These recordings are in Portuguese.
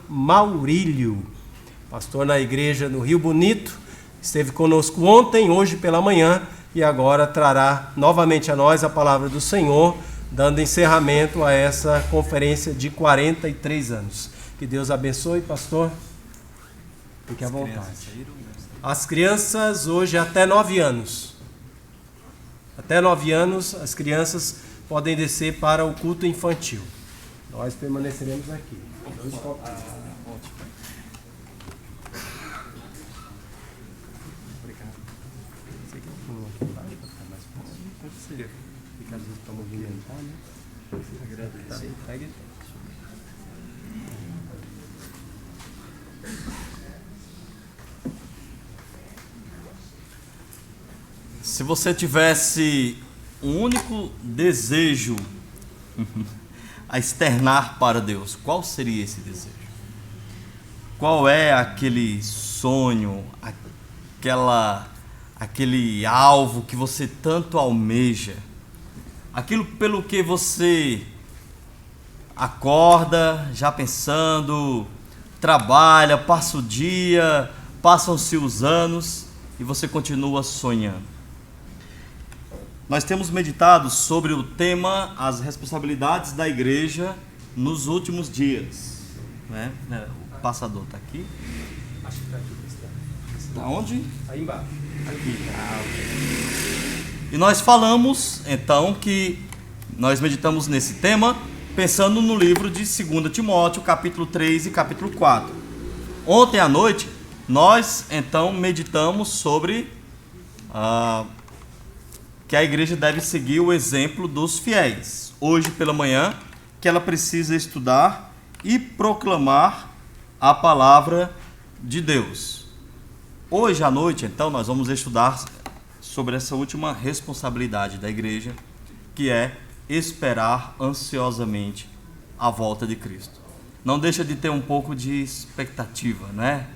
Maurílio, pastor na igreja no Rio Bonito. Esteve conosco ontem, hoje pela manhã, e agora trará novamente a nós a palavra do Senhor, dando encerramento a essa conferência de 43 anos. Que Deus abençoe, pastor. Fique à vontade. As crianças hoje até 9 anos. Até 9 anos as crianças podem descer para o culto infantil. Nós permaneceremos aqui. Fica às vezes para movimentar, né? Agradeço. Se você tivesse um único desejo a externar para Deus, qual seria esse desejo? Qual é aquele sonho, aquele alvo que você tanto almeja? Aquilo pelo que você acorda já pensando, trabalha, passa o dia, passam-se os anos e você continua sonhando. Nós temos meditado sobre o tema as responsabilidades da igreja nos últimos dias, né? O passador está aqui. Acho que está aqui. Está onde? Aí embaixo. Aqui. E nós falamos, então, que nós meditamos nesse tema pensando no livro de 2 Timóteo, capítulo 3 e capítulo 4. Ontem à noite, nós, então, meditamos sobre que a igreja deve seguir o exemplo dos fiéis. Hoje pela manhã, que ela precisa estudar e proclamar a palavra de Deus. Hoje à noite, então, nós vamos estudar sobre essa última responsabilidade da igreja, que é esperar ansiosamente a volta de Cristo. Não deixa de ter um pouco de expectativa, né?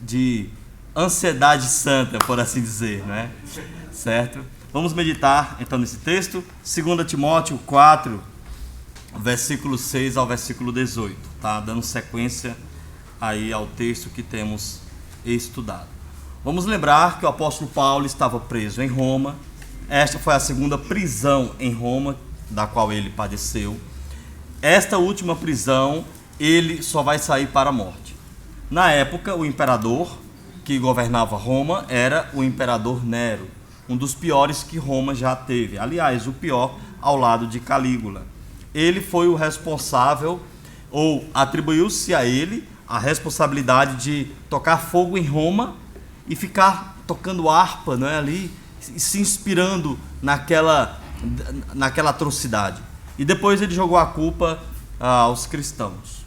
De ansiedade santa, por assim dizer, né? Certo? Vamos meditar então nesse texto, 2 Timóteo 4, versículo 6 ao versículo 18, tá? Dando sequência aí ao texto que temos estudado. Vamos lembrar que o apóstolo Paulo estava preso em Roma. Esta foi a segunda prisão em Roma, da qual ele padeceu. Esta última prisão, ele só vai sair para a morte. Na época, o imperador que governava Roma era o imperador Nero, um dos piores que Roma já teve. Aliás, o pior ao lado de Calígula. Ele foi o responsável, ou atribuiu-se a ele a responsabilidade de tocar fogo em Roma e ficar tocando harpa, não é, ali, se inspirando naquela atrocidade. E depois ele jogou a culpa aos cristãos.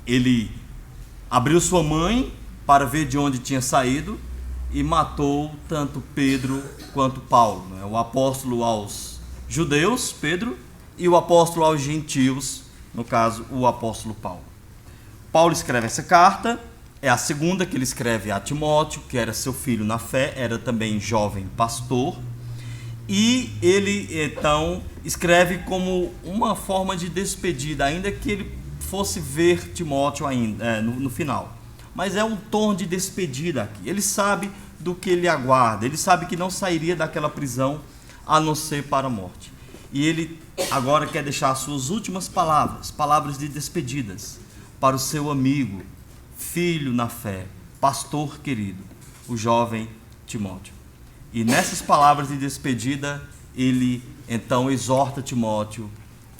Ele abriu sua mãe para ver de onde tinha saído e matou tanto Pedro quanto Paulo, né? O apóstolo aos judeus, Pedro, e o apóstolo aos gentios, no caso, o apóstolo Paulo. Paulo escreve essa carta, é a segunda que ele escreve a Timóteo, que era seu filho na fé, era também jovem pastor, e ele então escreve como uma forma de despedida, ainda que ele fosse ver Timóteo ainda no final. Mas é um tom de despedida aqui. Ele sabe do que ele aguarda, ele sabe que não sairia daquela prisão a não ser para a morte. E ele agora quer deixar as suas últimas palavras de despedidas para o seu amigo, filho na fé, pastor querido, o jovem Timóteo. E nessas palavras de despedida, ele então exorta Timóteo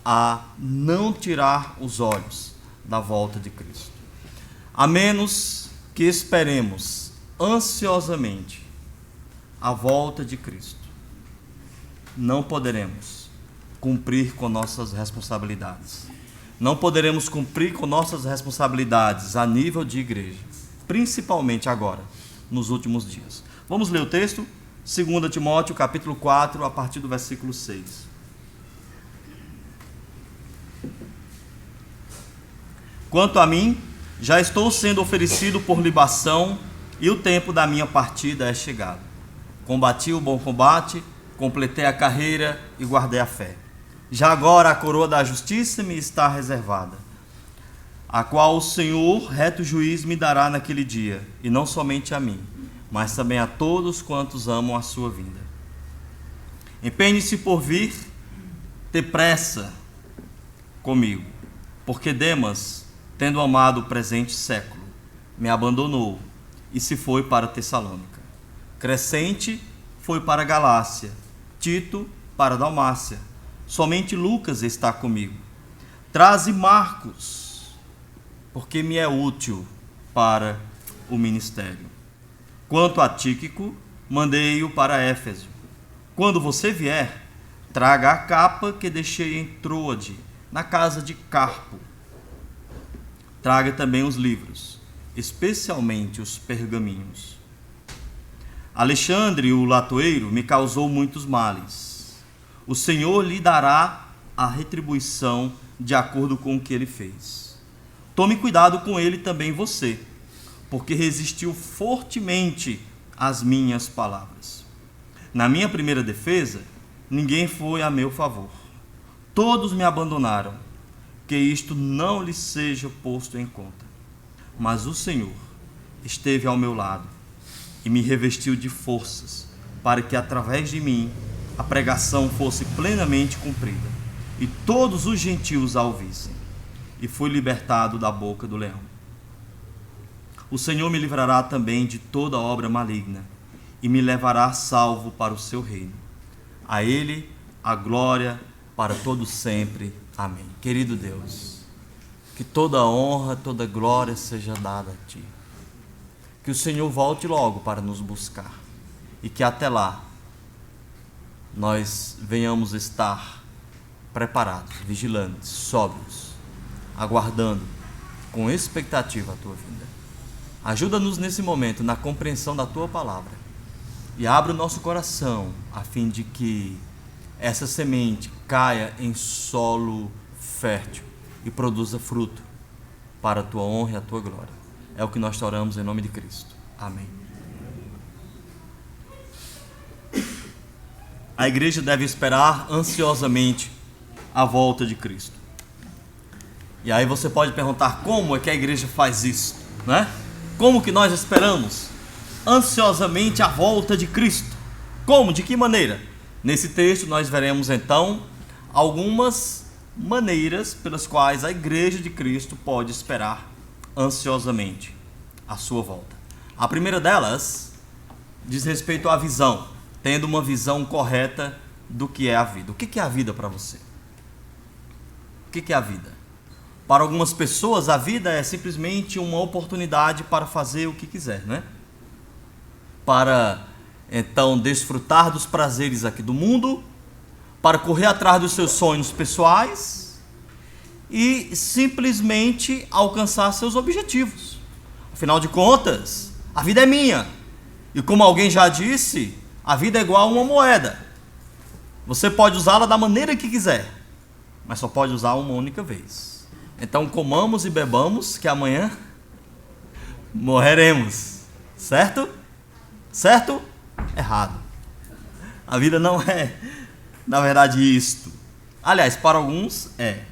a não tirar os olhos da volta de Cristo. A menos que esperemos ansiosamente a volta de Cristo, não poderemos cumprir com nossas responsabilidades. Não poderemos cumprir com nossas responsabilidades a nível de igreja, principalmente agora, nos últimos dias. Vamos ler o texto? 2 Timóteo, capítulo 4, a partir do versículo 6. Quanto a mim, já estou sendo oferecido por libação e o tempo da minha partida é chegado. Combati o bom combate, completei a carreira e guardei a fé. Já agora a coroa da justiça me está reservada, a qual o Senhor, reto juiz, me dará naquele dia, e não somente a mim, mas também a todos quantos amam a sua vinda. Empenhe-se por vir ter pressa comigo, porque Demas, tendo amado o presente século, me abandonou e se foi para Tessalônica. Crescente foi para Galácia, Tito para Dalmácia. Somente Lucas está comigo. Traze Marcos, porque me é útil para o ministério. Quanto a Tíquico, mandei-o para Éfeso. Quando você vier, traga a capa que deixei em Troade, na casa de Carpo. Traga também os livros, especialmente os pergaminhos. Alexandre, o latoeiro, me causou muitos males. O Senhor lhe dará a retribuição de acordo com o que ele fez. Tome cuidado com ele também você, porque resistiu fortemente às minhas palavras. Na minha primeira defesa, ninguém foi a meu favor. Todos me abandonaram, que isto não lhe seja posto em conta. Mas o Senhor esteve ao meu lado e me revestiu de forças, para que através de mim a pregação fosse plenamente cumprida, e todos os gentios a ouvissem. E fui libertado da boca do leão. O Senhor me livrará também de toda obra maligna, e me levará salvo para o seu reino. A Ele a glória para todo sempre. Amém. Querido Deus, que toda honra, toda glória seja dada a Ti. Que o Senhor volte logo para nos buscar, e que até lá nós venhamos estar preparados, vigilantes, sóbrios, aguardando com expectativa a Tua vinda. Ajuda-nos nesse momento na compreensão da Tua palavra, e abra o nosso coração a fim de que essa semente caia em solo fértil e produza fruto para a Tua honra e a Tua glória. É o que nós te oramos em nome de Cristo. Amém. A igreja deve esperar ansiosamente a volta de Cristo. E aí você pode perguntar, como é que a igreja faz isso, né? Como que nós esperamos ansiosamente a volta de Cristo? Como? De que maneira? Nesse texto nós veremos então algumas maneiras pelas quais a igreja de Cristo pode esperar ansiosamente a sua volta. A primeira delas diz respeito à visão, tendo uma visão correta do que é a vida. O que é a vida para você? O que é a vida? Para algumas pessoas, a vida é simplesmente uma oportunidade para fazer o que quiser, né? Para, então, desfrutar dos prazeres aqui do mundo, para correr atrás dos seus sonhos pessoais e simplesmente alcançar seus objetivos. Afinal de contas, a vida é minha. E como alguém já disse, a vida é igual a uma moeda. Você pode usá-la da maneira que quiser, mas só pode usar uma única vez. Então comamos e bebamos, que amanhã morreremos. Certo? Certo? Errado. A vida não é, na verdade, isto. Aliás, para alguns é,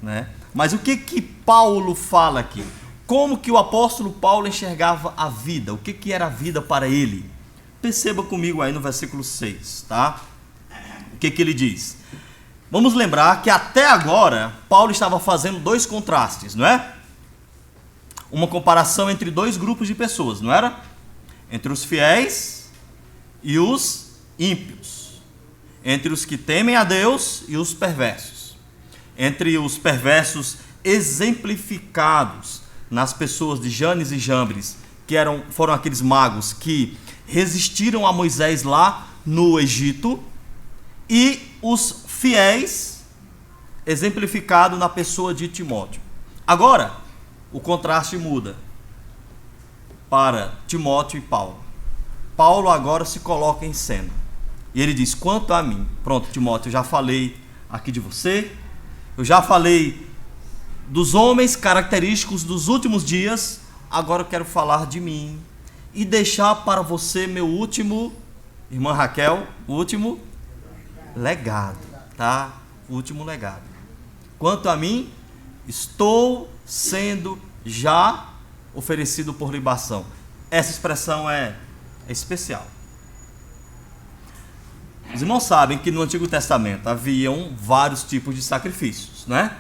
né? Mas o que Paulo fala aqui? Como que o apóstolo Paulo enxergava a vida? O que era a vida para ele? Perceba comigo aí no versículo 6, tá? O que ele diz? Vamos lembrar que até agora Paulo estava fazendo dois contrastes, não é? Uma comparação entre dois grupos de pessoas, não era? Entre os fiéis e os ímpios. Entre os que temem a Deus e os perversos. Entre os perversos exemplificados nas pessoas de Janes e Jambres, que foram aqueles magos que resistiram a Moisés lá no Egito, e os fiéis, exemplificado na pessoa de Timóteo. Agora, o contraste muda para Timóteo e Paulo. Paulo agora se coloca em cena. E ele diz, quanto a mim, pronto, Timóteo, eu já falei aqui de você, eu já falei dos homens característicos dos últimos dias, agora eu quero falar de mim e deixar para você meu último, irmã Raquel, o último legado, tá? O último legado. Quanto a mim, estou sendo já oferecido por libação. Essa expressão é especial. Os irmãos sabem que no Antigo Testamento haviam vários tipos de sacrifícios, né?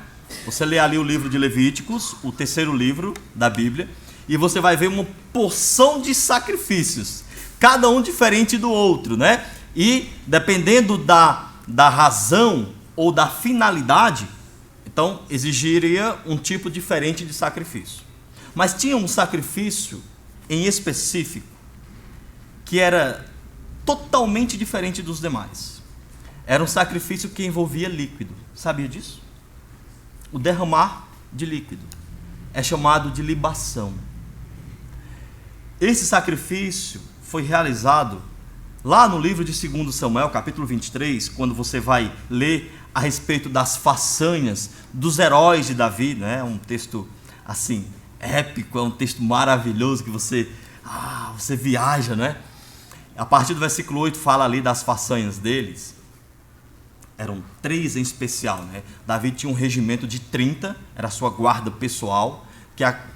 Você lê ali o livro de Levíticos, o terceiro livro da Bíblia, e você vai ver uma porção de sacrifícios, cada um diferente do outro, né? E dependendo da razão ou da finalidade, então exigiria um tipo diferente de sacrifício. Mas tinha um sacrifício em específico que era totalmente diferente dos demais. Era um sacrifício que envolvia líquido. Sabia disso? O derramar de líquido é chamado de libação. Esse sacrifício foi realizado lá no livro de 2 Samuel, capítulo 23, quando você vai ler a respeito das façanhas dos heróis de Davi, né? Um texto assim épico, é um texto maravilhoso que você viaja, né? A partir do versículo 8 fala ali das façanhas deles. Eram 3 em especial, né? Davi tinha um regimento de 30, era a sua guarda pessoal,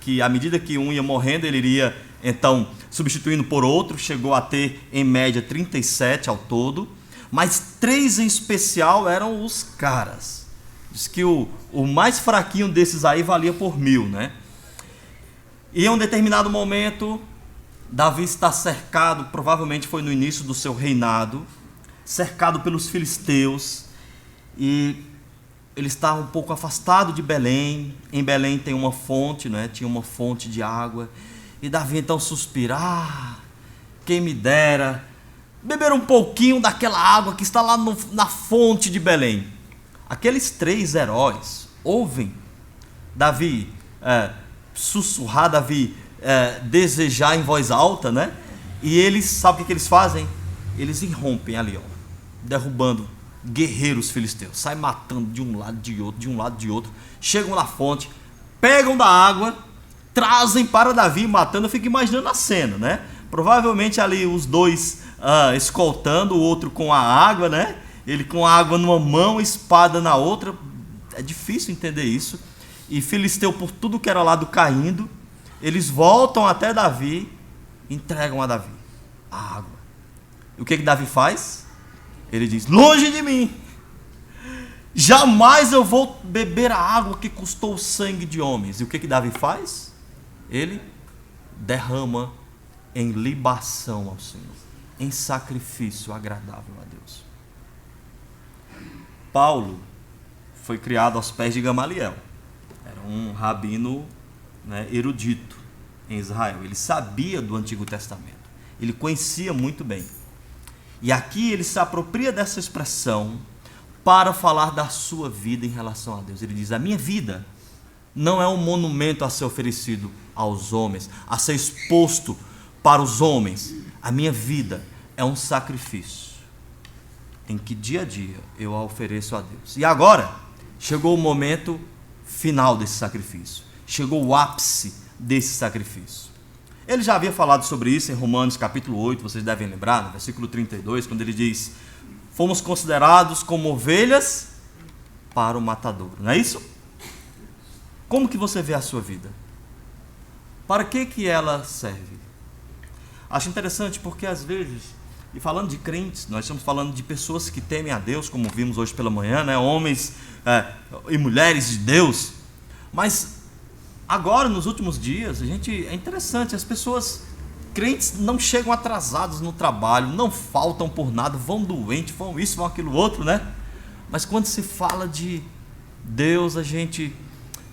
que à medida que um ia morrendo, ele iria então substituindo por outro, chegou a ter em média 37 ao todo, mas 3 em especial eram os caras. Diz que o mais fraquinho desses aí valia por 1000, né? E em um determinado momento, Davi está cercado, provavelmente foi no início do seu reinado, cercado pelos filisteus, e ele está um pouco afastado de Belém. Em Belém tem uma fonte, né? Tinha uma fonte de água, e Davi então suspira: quem me dera beber um pouquinho daquela água que está lá na fonte de Belém. Aqueles 3 heróis ouvem Davi sussurrar, Davi desejar em voz alta, né? E eles, sabe o que eles fazem? Eles irrompem ali, derrubando guerreiros filisteus, sai matando de um lado de outro, de um lado de outro, chegam na fonte, pegam da água, trazem para Davi, matando. Eu fico imaginando a cena, né? Provavelmente ali os 2 escoltando, o outro com a água, né? Ele com a água numa mão, espada na outra. É difícil entender isso. E filisteu por tudo que era lado caindo. Eles voltam até Davi, entregam a Davi a água. E o que Davi faz? Ele diz: longe de mim, jamais eu vou beber a água que custou o sangue de homens. E o que Davi faz? Ele derrama em libação ao Senhor, em sacrifício agradável a Deus. Paulo foi criado aos pés de Gamaliel. Era um rabino, né, erudito em Israel. Ele sabia do Antigo Testamento, ele conhecia muito bem. E aqui ele se apropria dessa expressão para falar da sua vida em relação a Deus. Ele diz: a minha vida não é um monumento a ser oferecido aos homens, a ser exposto para os homens. A minha vida é um sacrifício em que dia a dia eu a ofereço a Deus. E agora chegou o momento final desse sacrifício, chegou o ápice desse sacrifício. Ele já havia falado sobre isso em Romanos capítulo 8, vocês devem lembrar, no versículo 32, quando ele diz: fomos considerados como ovelhas para o matadouro. Não é isso? Como que você vê a sua vida? Para que ela serve? Acho interessante porque às vezes, e falando de crentes, nós estamos falando de pessoas que temem a Deus, como vimos hoje pela manhã, né? Homens e mulheres de Deus, mas agora, nos últimos dias, é interessante, as pessoas, crentes, não chegam atrasados no trabalho, não faltam por nada, vão doentes, vão isso, vão aquilo outro, né? Mas quando se fala de Deus, a gente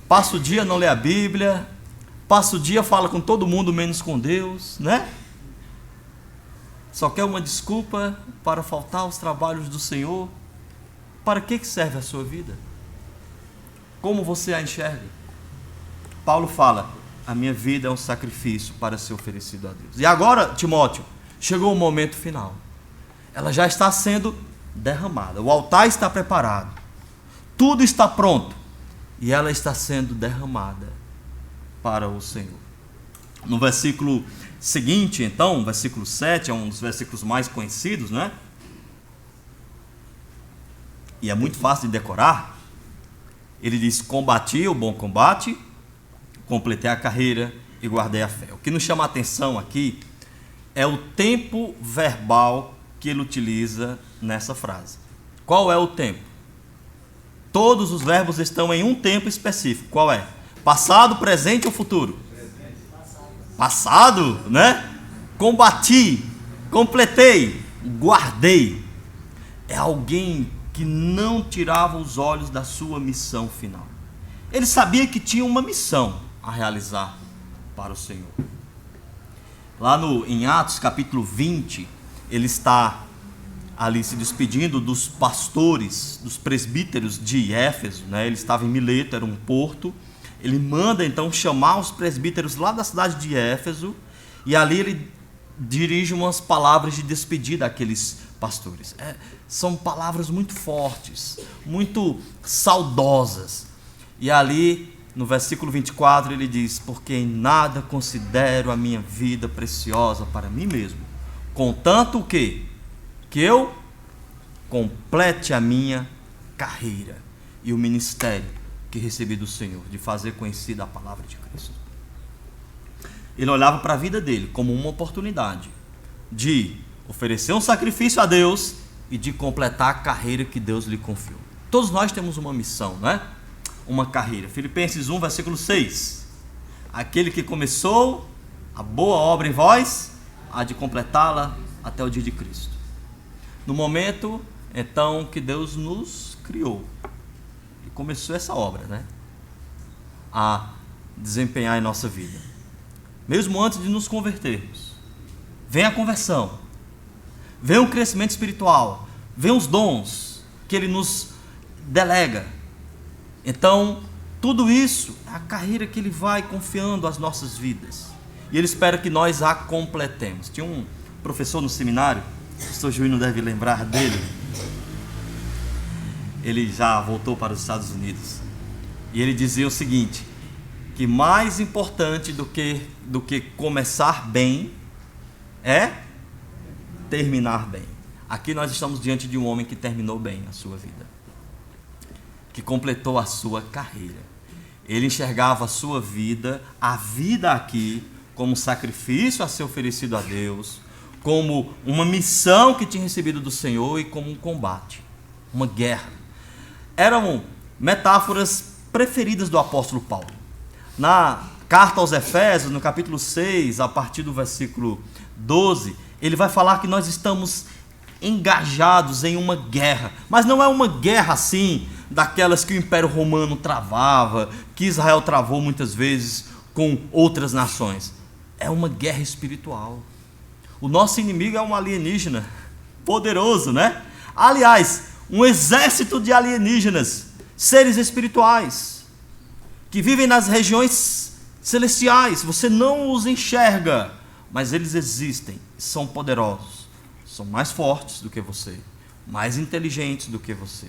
passa o dia, não lê a Bíblia, passa o dia, fala com todo mundo, menos com Deus, né? Só quer uma desculpa para faltar aos trabalhos do Senhor. Para que serve a sua vida? Como você a enxerga? Paulo fala: a minha vida é um sacrifício para ser oferecido a Deus. E agora, Timóteo, chegou o momento final. Ela já está sendo derramada. O altar está preparado. Tudo está pronto. E ela está sendo derramada para o Senhor. No versículo seguinte, então, versículo 7, é um dos versículos mais conhecidos, né? E é muito fácil de decorar. Ele diz: combati o bom combate, completei a carreira e guardei a fé. O que nos chama a atenção aqui é o tempo verbal que ele utiliza nessa frase. Qual é o tempo? Todos os verbos estão em um tempo específico. Qual é? Passado, presente ou futuro? Passado, né? Combati, completei, guardei. É alguém que não tirava os olhos da sua missão final. Ele sabia que tinha uma missão a realizar para o Senhor. Lá em Atos capítulo 20, ele está ali se despedindo dos pastores, dos presbíteros de Éfeso, né? Ele estava em Mileto, era um porto. Ele manda então chamar os presbíteros lá da cidade de Éfeso, e ali ele dirige umas palavras de despedida àqueles pastores. São palavras muito fortes, muito saudosas. E ali no versículo 24 ele diz: porque em nada considero a minha vida preciosa para mim mesmo, contanto o quê? Que eu complete a minha carreira e o ministério que recebi do Senhor, de fazer conhecida a palavra de Cristo. Ele olhava para a vida dele como uma oportunidade de oferecer um sacrifício a Deus e de completar a carreira que Deus lhe confiou. Todos nós temos uma missão, não é? Uma carreira. Filipenses 1, versículo 6. Aquele que começou a boa obra em vós, há de completá-la até o dia de Cristo. No momento, então, que Deus nos criou e começou essa obra, né, a desempenhar em nossa vida, mesmo antes de nos convertermos, vem a conversão, vem o crescimento espiritual, vem os dons que Ele nos delega. Então, tudo isso é a carreira que Ele vai confiando às nossas vidas, e Ele espera que nós a completemos. Tinha um professor no seminário, o pastor Juíno deve lembrar dele. Ele já voltou para os Estados Unidos, e ele dizia o seguinte: que mais importante do que começar bem é terminar bem. Aqui nós estamos diante de um homem que terminou bem a sua vida, que completou a sua carreira. Ele enxergava a sua vida, a vida aqui, como sacrifício a ser oferecido a Deus, como uma missão que tinha recebido do Senhor e como um combate, uma guerra. Eram metáforas preferidas do apóstolo Paulo. Na carta aos Efésios, no capítulo 6, a partir do versículo 12, ele vai falar que nós estamos engajados em uma guerra, mas não é uma guerra assim, daquelas que o Império Romano travava, que Israel travou muitas vezes com outras nações. É uma guerra espiritual. O nosso inimigo é um alienígena poderoso, né? Aliás, um exército de alienígenas, seres espirituais, que vivem nas regiões celestiais. Você não os enxerga, mas eles existem, são poderosos, são mais fortes do que você, mais inteligentes do que você,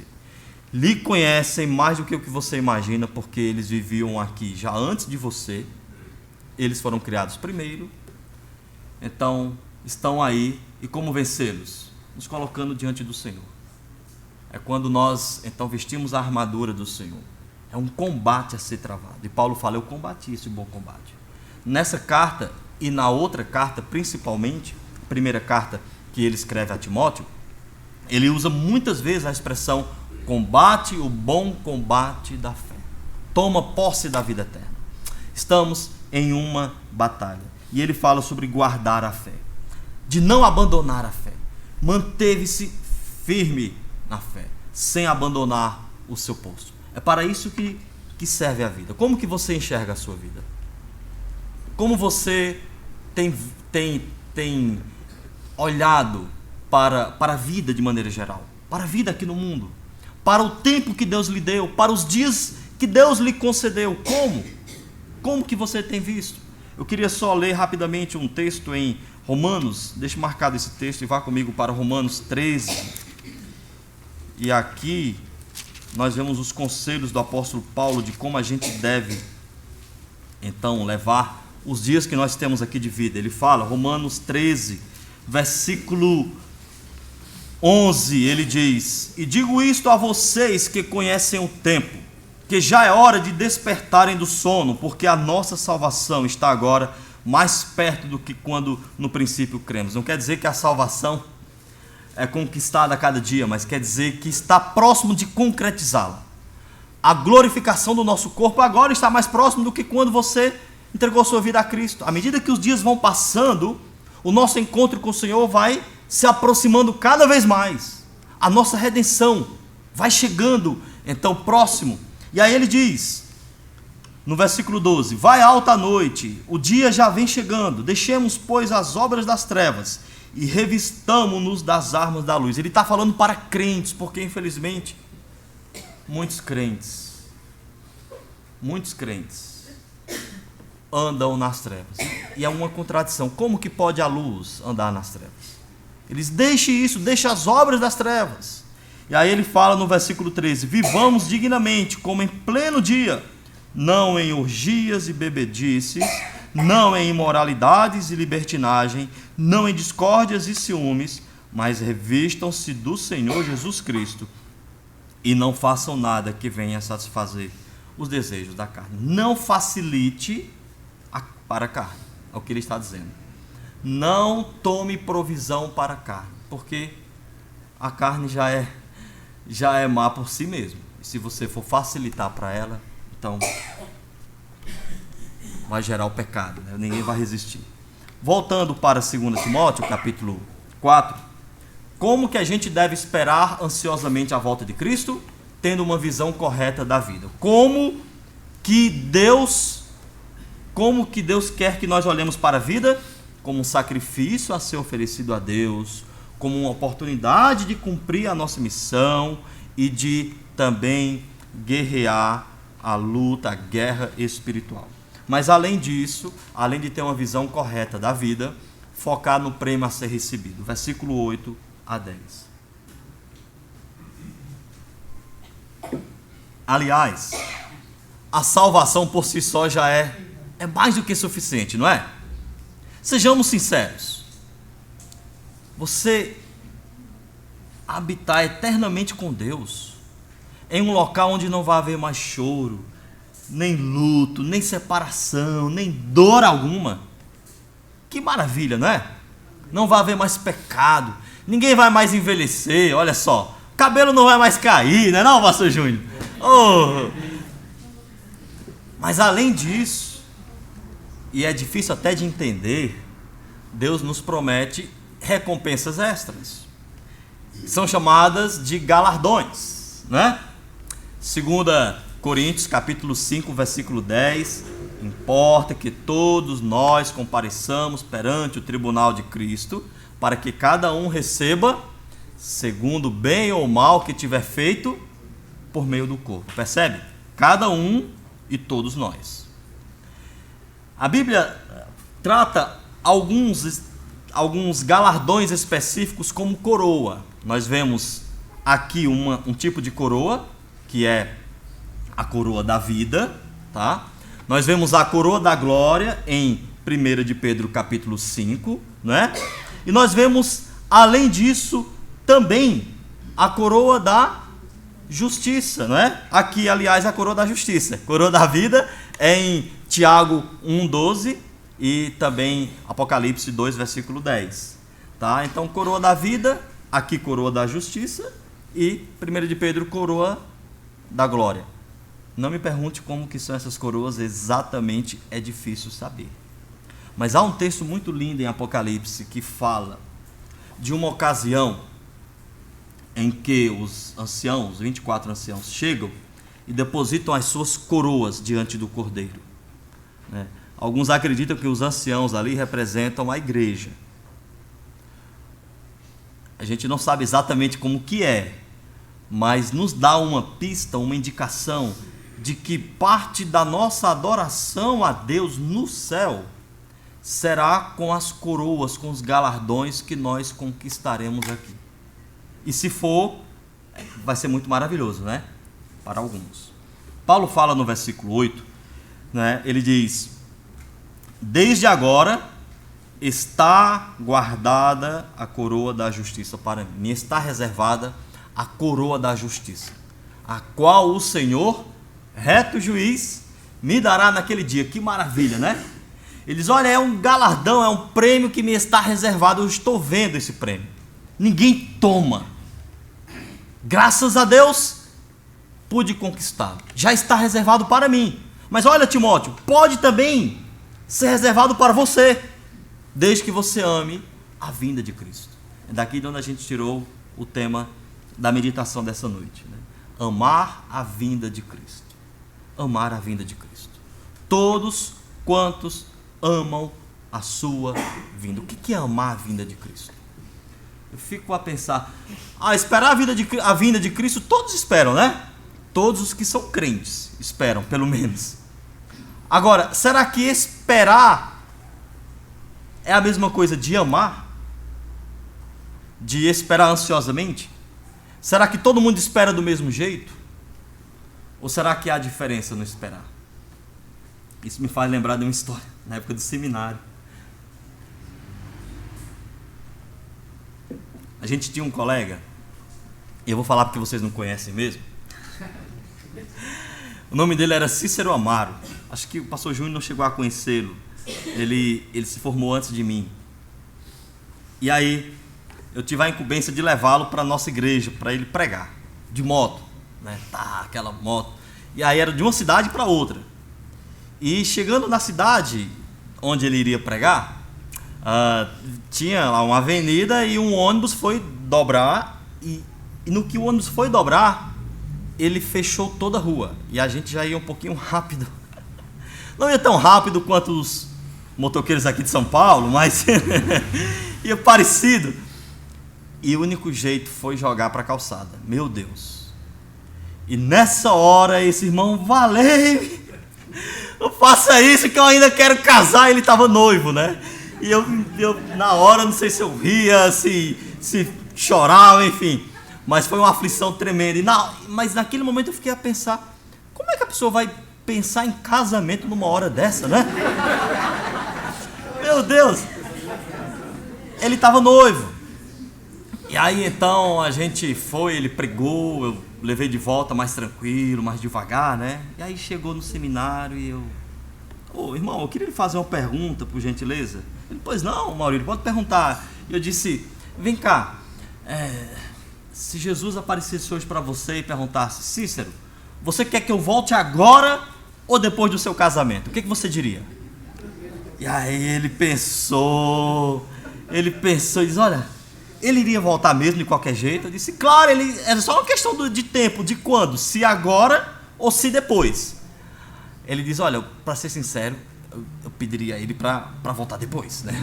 lhe conhecem mais do que o que você imagina, porque eles viviam aqui já antes de você, eles foram criados primeiro, então estão aí. E como vencê-los? Nos colocando diante do Senhor. É quando nós então vestimos a armadura do Senhor. É um combate a ser travado. E Paulo fala: eu combati esse bom combate. Nessa carta e na outra carta, principalmente, a primeira carta que ele escreve a Timóteo, ele usa muitas vezes a expressão: combate o bom combate da fé. Toma posse da vida eterna. Estamos em uma batalha. E ele fala sobre guardar a fé, de não abandonar a fé. Manteve-se firme na fé, sem abandonar o seu posto. É para isso que serve a vida. Como que você enxerga a sua vida? Como você tem olhado para a vida de maneira geral? Para a vida aqui no mundo? Para o tempo que Deus lhe deu? Para os dias que Deus lhe concedeu? Como que você tem visto? Eu queria só ler rapidamente um texto em Romanos. Deixe marcado esse texto e vá comigo para Romanos 13. E aqui nós vemos os conselhos do apóstolo Paulo de como a gente deve então levar os dias que nós temos aqui de vida. Ele fala, Romanos 13, versículo 11, ele diz: e digo isto a vocês que conhecem o tempo, que já é hora de despertarem do sono, porque a nossa salvação está agora mais perto do que quando no princípio cremos. Não quer dizer que a salvação é conquistada a cada dia, mas quer dizer que está próximo de concretizá-la. A glorificação do nosso corpo agora está mais próximo do que quando você entregou sua vida a Cristo. À medida que os dias vão passando, o nosso encontro com o Senhor vai se aproximando cada vez mais. A nossa redenção vai chegando, então, próximo. E aí ele diz, no versículo 12, vai alta a noite, o dia já vem chegando, deixemos, pois, as obras das trevas e revistamo-nos das armas da luz. Ele está falando para crentes, porque, infelizmente, muitos crentes andam nas trevas. E é uma contradição. Como que pode a luz andar nas trevas? Eles deixem isso, deixem as obras das trevas. E aí ele fala no versículo 13, vivamos dignamente, como em pleno dia, não em orgias e bebedices, não em imoralidades e libertinagem, não em discórdias e ciúmes, mas revistam-se do Senhor Jesus Cristo e não façam nada que venha satisfazer os desejos da carne. Não facilite para a carne, é o que ele está dizendo. Não tome provisão para a carne, porque a carne já é má por si mesmo. E se você for facilitar para ela, então vai gerar o pecado, né? Ninguém vai resistir. Voltando para 2 Timóteo, capítulo 4, como que a gente deve esperar ansiosamente a volta de Cristo? Tendo uma visão correta da vida. Como que Deus quer que nós olhemos para a vida? Como um sacrifício a ser oferecido a Deus, como uma oportunidade de cumprir a nossa missão e de também guerrear a luta, a guerra espiritual. Mas além disso, além de ter uma visão correta da vida, focar no prêmio a ser recebido. Versículo 8 a 10. Aliás, a salvação por si só já é mais do que suficiente, não é? Sejamos sinceros. Você habitar eternamente com Deus, em um local onde não vai haver mais choro, nem luto, nem separação, nem dor alguma. Que maravilha, não é? Não vai haver mais pecado, ninguém vai mais envelhecer, olha só, cabelo não vai mais cair, não é não, pastor Júnior? Oh. Mas além disso, e é difícil até de entender, Deus nos promete recompensas extras. São chamadas de galardões, né? 2 Coríntios, capítulo 5, versículo 10. Importa que todos nós compareçamos perante o tribunal de Cristo, para que cada um receba, segundo o bem ou mal que tiver feito, por meio do corpo. Percebe? Cada um e todos nós. A Bíblia trata alguns galardões específicos como coroa. Nós vemos aqui um tipo de coroa, que é a coroa da vida, tá? Nós vemos a coroa da glória em 1 de Pedro capítulo 5, né? E nós vemos, além disso, também a coroa da justiça, não é? Aqui, aliás, a coroa da justiça. Coroa da vida é em Tiago 1:12 e também Apocalipse 2, versículo 10. Tá? Então, coroa da vida, aqui coroa da justiça e 1 de Pedro, coroa da glória. Não me pergunte como que são essas coroas, exatamente é difícil saber. Mas há um texto muito lindo em Apocalipse que fala de uma ocasião em que os anciãos, os 24 anciãos, chegam e depositam as suas coroas diante do Cordeiro. Né? Alguns acreditam que os anciãos ali representam a igreja. A gente não sabe exatamente como que é, mas nos dá uma pista, uma indicação de que parte da nossa adoração a Deus no céu será com as coroas, com os galardões que nós conquistaremos aqui. E se for, vai ser muito maravilhoso, né? Para alguns. Paulo fala no versículo 8, né? Ele diz: desde agora está guardada a coroa da justiça para mim. Está reservada a coroa da justiça, a qual o Senhor reto juiz me dará naquele dia. Que maravilha, né? Ele diz, olha, é um galardão, é um prêmio que me está reservado, eu estou vendo esse prêmio. Ninguém toma. Graças a Deus, pude conquistar. Já está reservado para mim. Mas olha, Timóteo, pode também ser reservado para você, desde que você ame a vinda de Cristo. É daqui de onde a gente tirou o tema da meditação dessa noite, né? Amar a vinda de Cristo. Amar a vinda de Cristo. Todos quantos amam a sua vinda. O que é amar a vinda de Cristo? Eu fico a pensar, esperar a vinda de Cristo, todos esperam, né? Todos os que são crentes esperam, pelo menos. Agora, será que esperar é a mesma coisa de amar? De esperar ansiosamente? Será que todo mundo espera do mesmo jeito? Ou será que há diferença no esperar? Isso me faz lembrar de uma história, na época do seminário. A gente tinha um colega, e eu vou falar porque vocês não conhecem mesmo. O nome dele era Cícero Amaro. Acho que o pastor Júnior não chegou a conhecê-lo. Ele se formou antes de mim. E aí, eu tive a incumbência de levá-lo para a nossa igreja, para ele pregar, de moto, né? Aquela moto. E aí era de uma cidade para outra. E chegando na cidade onde ele iria pregar, tinha lá uma avenida e um ônibus foi dobrar. E no que o ônibus foi dobrar, ele fechou toda a rua. E a gente já ia um pouquinho rápido. Não ia tão rápido quanto os motoqueiros aqui de São Paulo, mas ia parecido. E o único jeito foi jogar para a calçada. Meu Deus. E nessa hora esse irmão, valeu, não faça isso que eu ainda quero casar. Ele estava noivo, né? E eu na hora, não sei se eu ria, se chorava, enfim. Mas foi uma aflição tremenda. Mas naquele momento eu fiquei a pensar, como é que a pessoa vai pensar em casamento numa hora dessa, né? Meu Deus. Ele estava noivo. E aí então a gente foi, ele pregou, eu levei de volta mais tranquilo, mais devagar, né? E aí chegou no seminário e eu... irmão, eu queria lhe fazer uma pergunta, por gentileza. Ele, pois não, Maurílio, pode perguntar. E eu disse, vem cá, se Jesus aparecesse hoje para você e perguntasse, Cícero, você quer que eu volte agora ou depois do seu casamento? O que você diria? E aí ele pensou e disse, olha, ele iria voltar mesmo de qualquer jeito? Eu disse, claro, era só uma questão de tempo, de quando, se agora ou se depois. Ele diz, olha, para ser sincero, eu pediria a ele para voltar depois, né?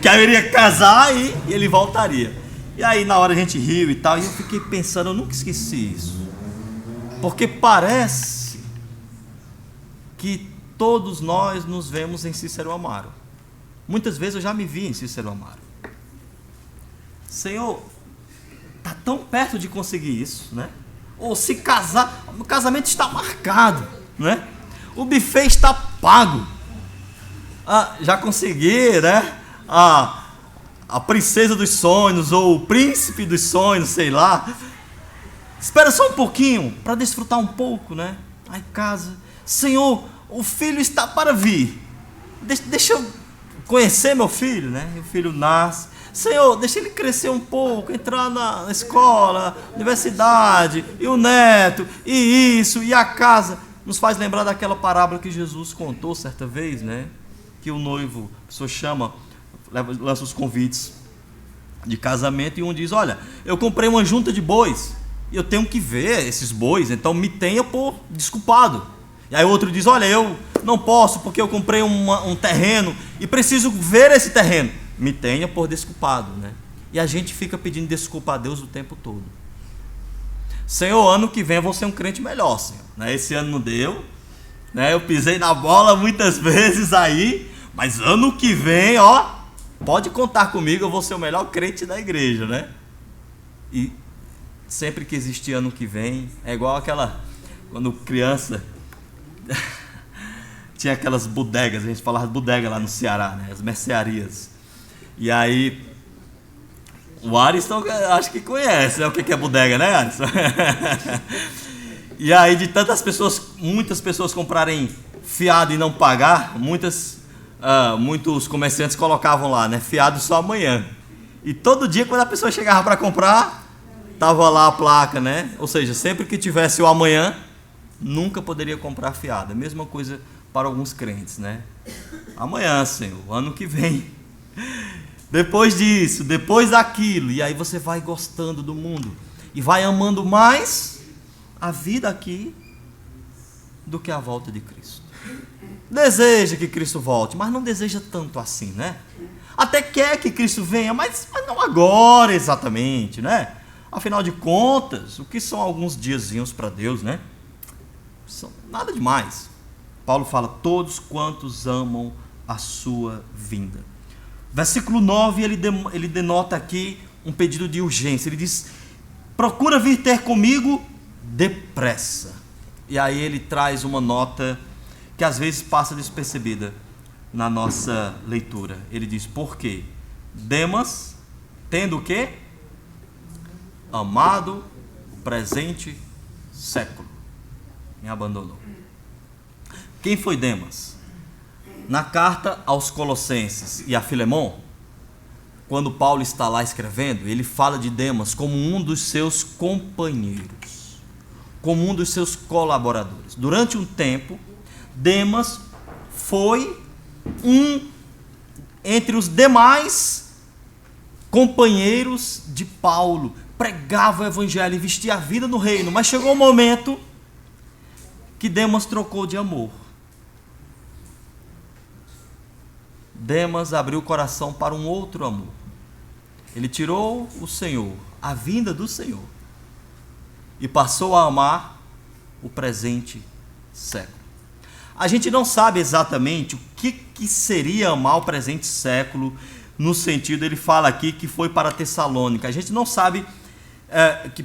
Que aí eu iria casar e ele voltaria. E aí na hora a gente riu e tal, e eu fiquei pensando, eu nunca esqueci isso. Porque parece que todos nós nos vemos em Cícero Amaro. Muitas vezes eu já me vi em Cícero Amaro. Senhor, está tão perto de conseguir isso, né? Ou se casar, o casamento está marcado, né? O buffet está pago. Já consegui, né? A princesa dos sonhos, ou o príncipe dos sonhos, sei lá. Espera só um pouquinho, para desfrutar um pouco, né? Aí casa. Senhor, o filho está para vir. Deixa eu conhecer meu filho, né? E o filho nasce. Senhor, deixa ele crescer um pouco, entrar na escola, universidade, e o neto, e isso, e a casa. Nos faz lembrar daquela parábola que Jesus contou certa vez, né? Que o noivo, a pessoa chama, lança os convites de casamento, e um diz, olha, eu comprei uma junta de bois, e eu tenho que ver esses bois, então me tenha por desculpado. E aí o outro diz, olha, eu não posso porque eu comprei um terreno e preciso ver esse terreno. Me tenha por desculpado, né? E a gente fica pedindo desculpa a Deus o tempo todo. Senhor, ano que vem eu vou ser um crente melhor, Senhor. Né? Esse ano não deu, né? Eu pisei na bola muitas vezes aí, mas ano que vem, pode contar comigo, eu vou ser o melhor crente da igreja, né? E sempre que existe ano que vem, é igual quando criança... tinha aquelas bodegas, a gente falava de bodega lá no Ceará, né? As mercearias. E aí, o Ariston acho que conhece, né? O que é bodega, né, Ariston? E aí, de tantas pessoas, muitas pessoas comprarem fiado e não pagar, muitos comerciantes colocavam lá, né? Fiado só amanhã. E todo dia, quando a pessoa chegava para comprar, tava lá a placa, né? Ou seja, sempre que tivesse o amanhã, nunca poderia comprar fiado. A mesma coisa para alguns crentes, né? Amanhã, Senhor, ano que vem. Depois disso, depois daquilo. E aí você vai gostando do mundo e vai amando mais a vida aqui do que a volta de Cristo. Deseja que Cristo volte, mas não deseja tanto assim, né? Até quer que Cristo venha, mas não agora exatamente, né? Afinal de contas, o que são alguns diazinhos para Deus, né? São nada demais. Paulo fala, todos quantos amam a sua vinda. Versículo 9, ele denota aqui um pedido de urgência. Ele diz, procura vir ter comigo depressa. E aí ele traz uma nota que às vezes passa despercebida na nossa leitura. Ele diz, por quê? Demas, tendo o quê? Amado o presente século, me abandonou. Quem foi Demas? Na carta aos Colossenses e a Filemon, quando Paulo está lá escrevendo, ele fala de Demas como um dos seus companheiros, como um dos seus colaboradores. Durante um tempo, Demas foi entre os demais companheiros de Paulo, pregava o evangelho, investia a vida no reino, mas chegou um momento que Demas trocou de amor. Demas abriu o coração para um outro amor. Ele tirou o Senhor, a vinda do Senhor, e passou a amar o presente século. A gente não sabe exatamente o que seria amar o presente século, no sentido, ele fala aqui que foi para Tessalônica. A gente não sabe que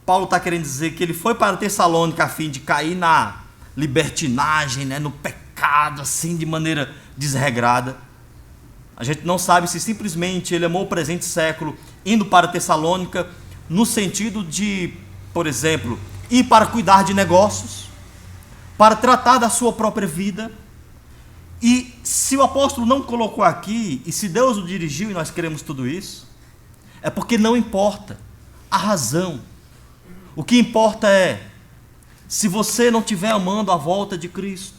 Paulo está querendo dizer que ele foi para Tessalônica a fim de cair na libertinagem, né, no pecado, assim, de maneira desregrada. A gente não sabe se simplesmente ele amou o presente século indo para Tessalônica no sentido de, por exemplo, ir para cuidar de negócios, para tratar da sua própria vida. E se o apóstolo não colocou aqui, e se Deus o dirigiu e nós queremos tudo isso, é porque não importa a razão. O que importa é, se você não estiver amando a volta de Cristo,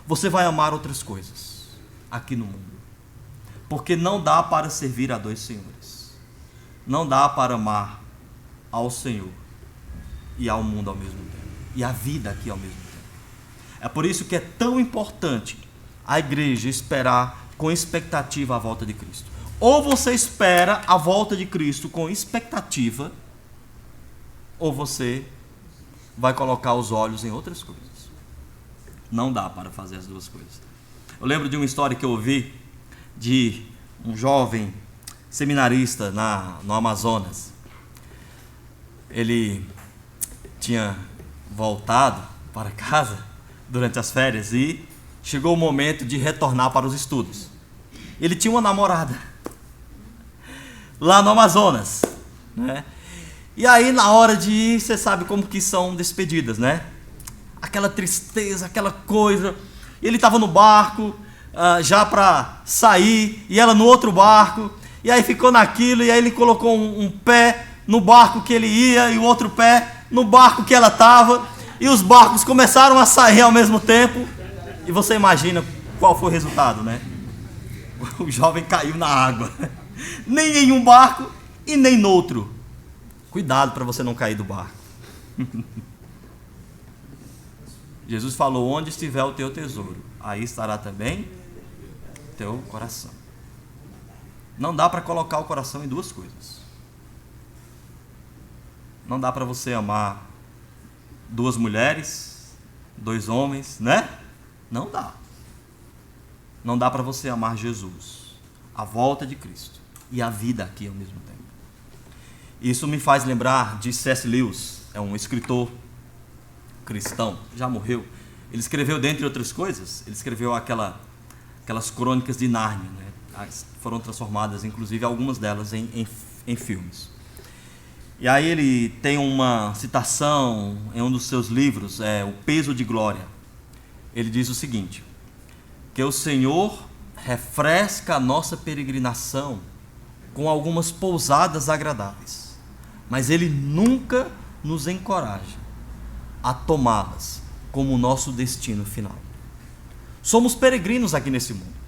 você vai amar outras coisas aqui no mundo. Porque não dá para servir a dois senhores. Não dá para amar ao Senhor e ao mundo ao mesmo tempo. E a vida aqui ao mesmo tempo. É por isso que é tão importante a igreja esperar com expectativa a volta de Cristo. Ou você espera a volta de Cristo com expectativa, ou você vai colocar os olhos em outras coisas. Não dá para fazer as duas coisas. Eu lembro de uma história que eu ouvi de um jovem seminarista no Amazonas. Ele tinha voltado para casa durante as férias e chegou o momento de retornar para os estudos. Ele tinha uma namorada lá no Amazonas, né? E aí na hora de ir, você sabe como que são despedidas, né? Aquela tristeza, aquela coisa. Ele estava no barco, já para sair, e ela no outro barco, e aí ficou naquilo, e aí ele colocou um pé no barco que ele ia, e o outro pé no barco que ela estava, e os barcos começaram a sair ao mesmo tempo, e você imagina qual foi o resultado, né? O jovem caiu na água, nem em um barco e nem no outro. Cuidado para você não cair do barco. Jesus falou, onde estiver o teu tesouro, aí estará também teu coração. Não dá para colocar o coração em duas coisas. Não dá para você amar duas mulheres, dois homens, né? Não dá. Não dá para você amar Jesus, a volta de Cristo e a vida aqui ao mesmo tempo. Isso me faz lembrar de C.S. Lewis, é um escritor cristão, já morreu. Ele escreveu, dentre outras coisas, ele escreveu aquelas crônicas de Nárnia, né? Foram transformadas, inclusive, algumas delas em filmes. E aí ele tem uma citação em um dos seus livros, O Peso de Glória. Ele diz o seguinte: que o Senhor refresca a nossa peregrinação com algumas pousadas agradáveis, mas Ele nunca nos encoraja a tomá-las como o nosso destino final. Somos peregrinos aqui nesse mundo.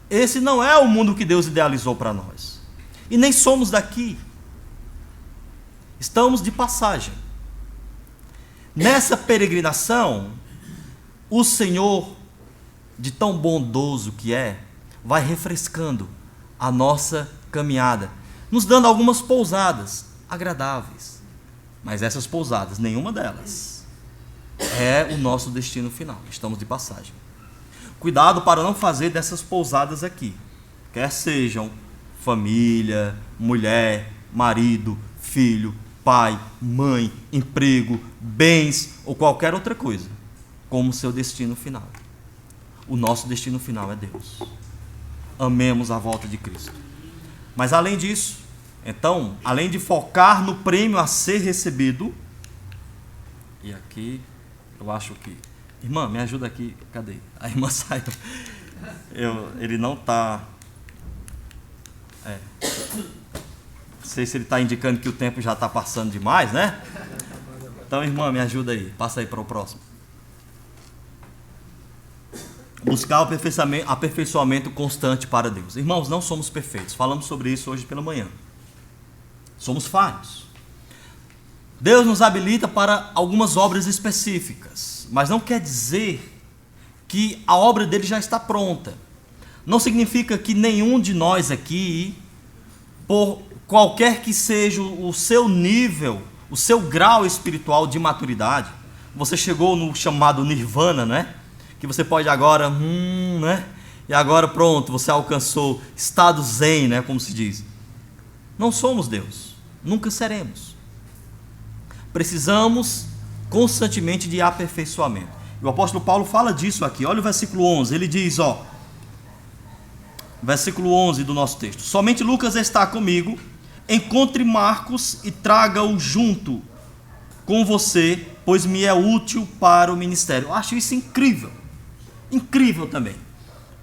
Esse não é o mundo que Deus idealizou para nós. E nem somos daqui. Estamos de passagem. Nessa peregrinação, o Senhor, de tão bondoso que é, vai refrescando a nossa caminhada, nos dando algumas pousadas agradáveis. Mas essas pousadas, nenhuma delas é o nosso destino final. Estamos de passagem. Cuidado para não fazer dessas pousadas aqui, quer sejam família, mulher, marido, filho, pai, mãe, emprego, bens ou qualquer outra coisa, como seu destino final. O nosso destino final é Deus. Amemos a volta de Cristo. Mas além disso, então, além de focar no prêmio a ser recebido, e aqui eu acho que... Irmã, me ajuda aqui. Cadê? A irmã saiu. Ele não está... Não sei se ele está indicando que o tempo já está passando demais, né? Então, irmã, me ajuda aí. Passa aí para o próximo. Buscar o aperfeiçoamento constante para Deus. Irmãos, não somos perfeitos. Falamos sobre isso hoje pela manhã. Somos falhos. Deus nos habilita para algumas obras específicas, mas não quer dizer que a obra dele já está pronta. Não significa que nenhum de nós aqui, por qualquer que seja o seu nível, o seu grau espiritual de maturidade, você chegou no chamado nirvana, né? Que você pode agora, né? E agora pronto, você alcançou estado zen, né? Como se diz. Não somos Deus, nunca seremos. Precisamos constantemente de aperfeiçoamento. E o apóstolo Paulo fala disso aqui. Olha o versículo 11, ele diz, versículo 11 do nosso texto: somente Lucas está comigo, encontre Marcos e traga-o junto com você, pois me é útil para o ministério. Eu acho isso incrível. Incrível também.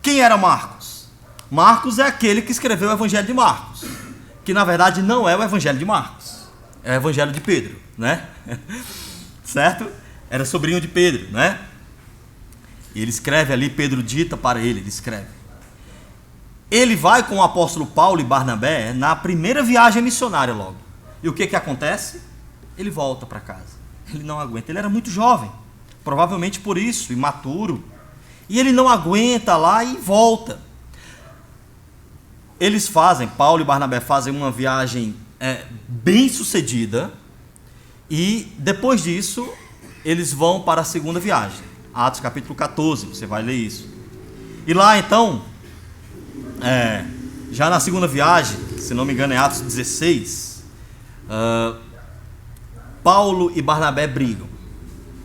Quem era Marcos? Marcos é aquele que escreveu o Evangelho de Marcos, que na verdade não é o Evangelho de Marcos, é o Evangelho de Pedro, né? Certo? Era sobrinho de Pedro, né? E ele escreve ali, Pedro dita para ele, ele escreve. Ele vai com o apóstolo Paulo e Barnabé na primeira viagem missionária logo. E o que acontece? Ele volta para casa. Ele não aguenta. Ele era muito jovem, provavelmente por isso, imaturo. E ele não aguenta lá e volta. Eles Paulo e Barnabé fazem uma viagem bem sucedida. E depois disso, eles vão para a segunda viagem. Atos capítulo 14, você vai ler isso. E lá então, já na segunda viagem, se não me engano é Atos 16, Paulo e Barnabé brigam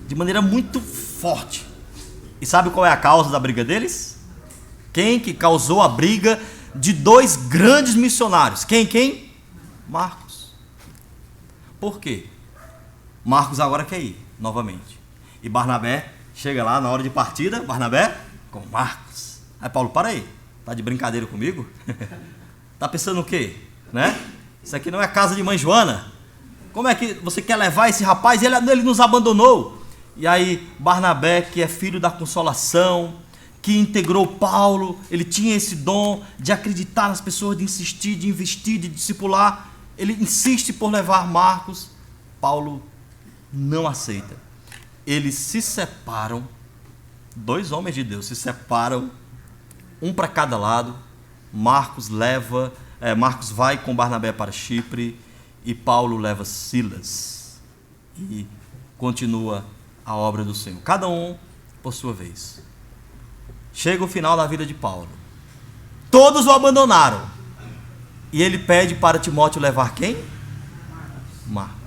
de maneira muito forte. E sabe qual é a causa da briga deles? Quem que causou a briga de dois grandes missionários? Quem? Marcos. Por quê? Marcos agora quer ir novamente. E Barnabé chega lá na hora de partida, Barnabé com Marcos. Aí Paulo, para aí, tá de brincadeira comigo? Tá pensando o quê? Né? Isso aqui não é casa de mãe Joana. Como é que você quer levar esse rapaz? Ele nos abandonou. E aí Barnabé, que é filho da consolação, que integrou Paulo, ele tinha esse dom de acreditar nas pessoas, de insistir, de investir, de discipular. Ele insiste por levar Marcos. Paulo não aceita. Eles se separam, dois homens de Deus se separam, um para cada lado. Marcos vai com Barnabé para Chipre e Paulo leva Silas e continua a obra do Senhor, cada um por sua vez. Chega o final da vida de Paulo, todos o abandonaram e ele pede para Timóteo levar quem? Marcos.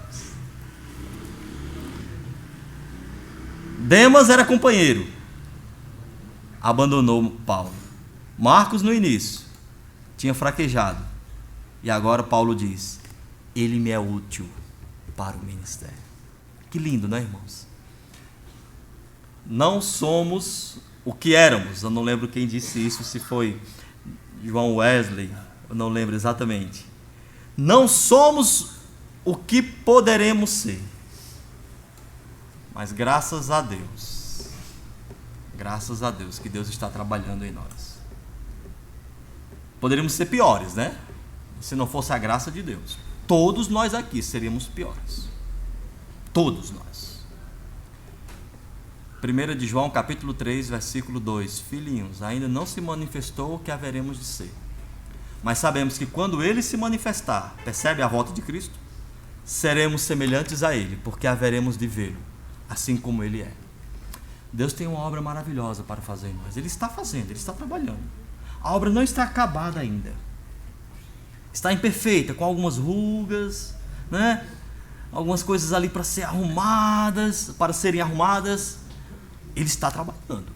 Demas era companheiro, abandonou Paulo. Marcos no início tinha fraquejado e agora Paulo diz: ele me é útil para o ministério. Que lindo, né, irmãos? Não somos o que éramos. Eu não lembro quem disse isso, se foi João Wesley, eu não lembro exatamente. Não somos o que poderemos ser. Mas graças a Deus que Deus está trabalhando em nós. Poderíamos ser piores, né? Se não fosse a graça de Deus. Todos nós aqui seríamos piores. Todos nós. 1 de João, capítulo 3, versículo 2. Filhinhos, ainda não se manifestou o que haveremos de ser. Mas sabemos que quando ele se manifestar, percebe a volta de Cristo? Seremos semelhantes a ele, porque haveremos de vê-lo, assim como ele é. Deus tem uma obra maravilhosa para fazer em nós. Ele está fazendo, ele está trabalhando. A obra não está acabada ainda. Está imperfeita, com algumas rugas, né? Algumas coisas ali para serem arrumadas. Ele está trabalhando.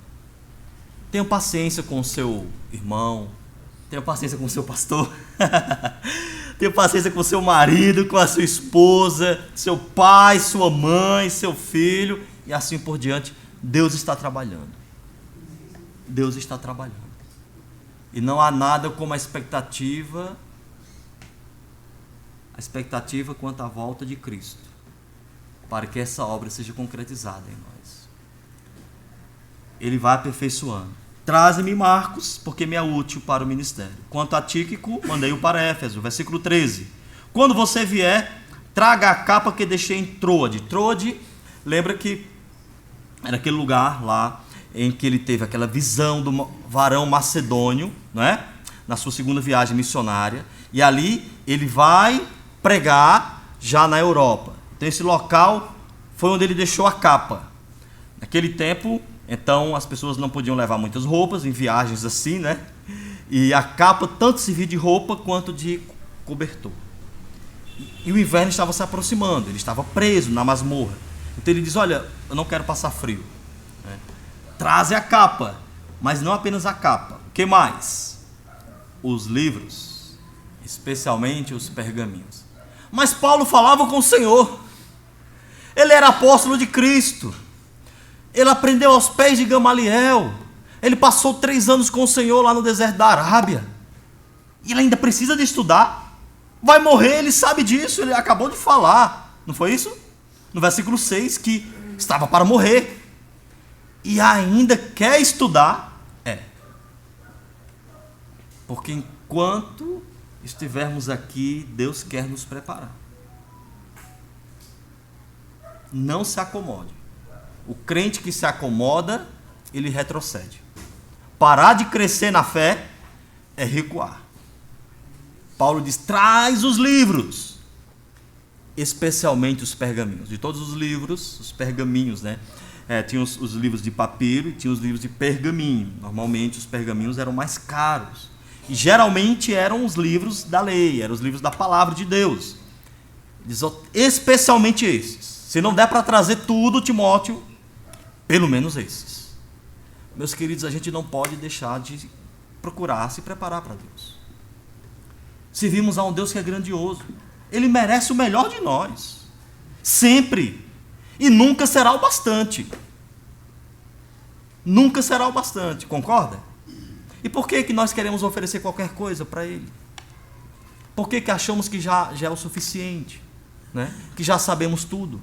Tenha paciência com o seu irmão, tenha paciência com o seu pastor, tenha paciência com o seu marido, com a sua esposa, seu pai, sua mãe, seu filho, e assim por diante. Deus está trabalhando. Deus está trabalhando. E não há nada como a expectativa quanto à volta de Cristo, para que essa obra seja concretizada em nós. Ele vai aperfeiçoando. Traze-me Marcos, porque me é útil para o ministério. Quanto a Tíquico, mandei-o para Éfeso. Versículo 13. Quando você vier, traga a capa que deixei em Troade. Troade, lembra que era aquele lugar lá em que ele teve aquela visão do varão macedônio, não é? Na sua segunda viagem missionária. E ali ele vai pregar já na Europa. Então esse local foi onde ele deixou a capa. Naquele tempo, então, as pessoas não podiam levar muitas roupas em viagens assim, né? E a capa tanto servia de roupa quanto de cobertor. E o inverno estava se aproximando, ele estava preso na masmorra. Então ele diz, olha, eu não quero passar frio. Traze a capa, mas não apenas a capa. O que mais? Os livros, especialmente os pergaminhos. Mas Paulo falava com o Senhor. Ele era apóstolo de Cristo. Ele aprendeu aos pés de Gamaliel. Ele passou 3 anos com o Senhor lá no deserto da Arábia. E ele ainda precisa de estudar. Vai morrer, ele sabe disso. Ele acabou de falar. Não foi isso? No versículo 6, que estava para morrer. E ainda quer estudar? Porque enquanto estivermos aqui, Deus quer nos preparar. Não se acomode. O crente que se acomoda, ele retrocede. Parar de crescer na fé é recuar. Paulo diz, traz os livros, especialmente os pergaminhos. De todos os livros, os pergaminhos, né? Tinha os livros de papiro e tinha os livros de pergaminho. Normalmente os pergaminhos eram mais caros. E geralmente eram os livros da lei, eram os livros da palavra de Deus. Diz, especialmente esses. Se não der para trazer tudo, Timóteo, pelo menos esses. Meus queridos, a gente não pode deixar de procurar se preparar para Deus. Servimos a um Deus que é grandioso. Ele merece o melhor de nós. Sempre. E nunca será o bastante. Nunca será o bastante, concorda? E por que nós queremos oferecer qualquer coisa para Ele? Por que achamos que já é o suficiente? Né? Que já sabemos tudo?